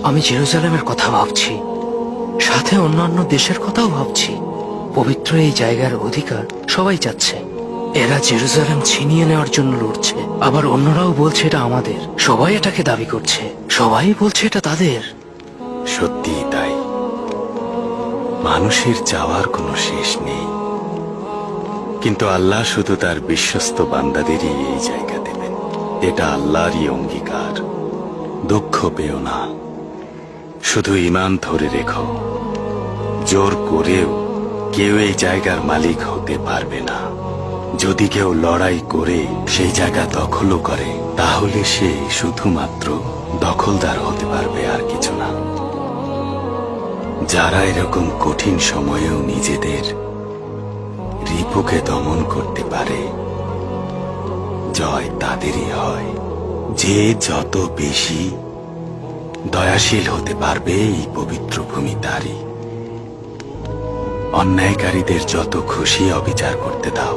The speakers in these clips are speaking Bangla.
আমি জেরুজালেমের কথা ভাবছি, সাথে অন্যান্য দেশের কথাও ভাবছি। পবিত্র এই জায়গার অধিকার সবাই চাচ্ছে। এরা জেরুজালেম ছিনিয়ে নেওয়ার জন্য লড়ছে, আবার অন্যরাও বলছে এটা আমাদের। সবাই এটাকে দাবি করছে, সবাই বলছে এটা তাদের। সত্যিই তাই। মানুষের চাওয়ার কোনো শেষ নেই, কিন্তু আল্লাহ শুধু তার বিশ্বস্ত বান্দাদেরই এই জায়গা দেবেন। এটা আল্লাহরই অঙ্গীকার। দুঃখ পেও না, শুধু ঈমান ধরে রেখো। জোর করেও কেউ এই জায়গার মালিক হতে পারবে না। যদি কেউ লড়াই করে সেই জায়গা দখলও করে, তাহলে সে শুধুমাত্র দখলদার হতে পারবে, আর কিছু না। যারা এরকম কঠিন সময়েও নিজেদের রিপুকে দমন করতে পারে, জয় তাদেরই হয়। যে যত বেশি দয়াশীল হতে পারবে, এই পবিত্র ভূমি তারই। অন্যায়কারীদের যত খুশি অবিচার করতে দাও।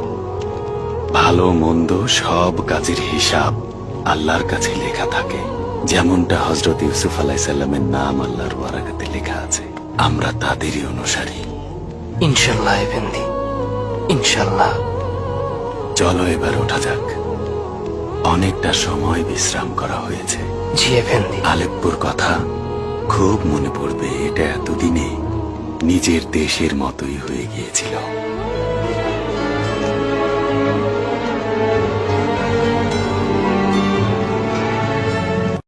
ভালো মন্দ সব কাজের হিসাব আল্লাহর কাছে লেখা থাকে। যেমনটা হযরত ইউসুফ আলাইহিস সালামের নাম আল্লাহর ওয়ারাকাতে লেখা আছে। আমরা তাদেরই অনুসারী। ইনশাল্লাহ এফেন্দি, ইনশাল্লাহ। চলো এবার ওঠা যাক। অনেকটা সময় বিশ্রাম করা হয়েছে। জি এফেন্দি। আলেপ্পোর কথা খুব মনে পড়বে। এটা এতদিনে নিজের দেশের মতোই হয়ে গিয়েছিল।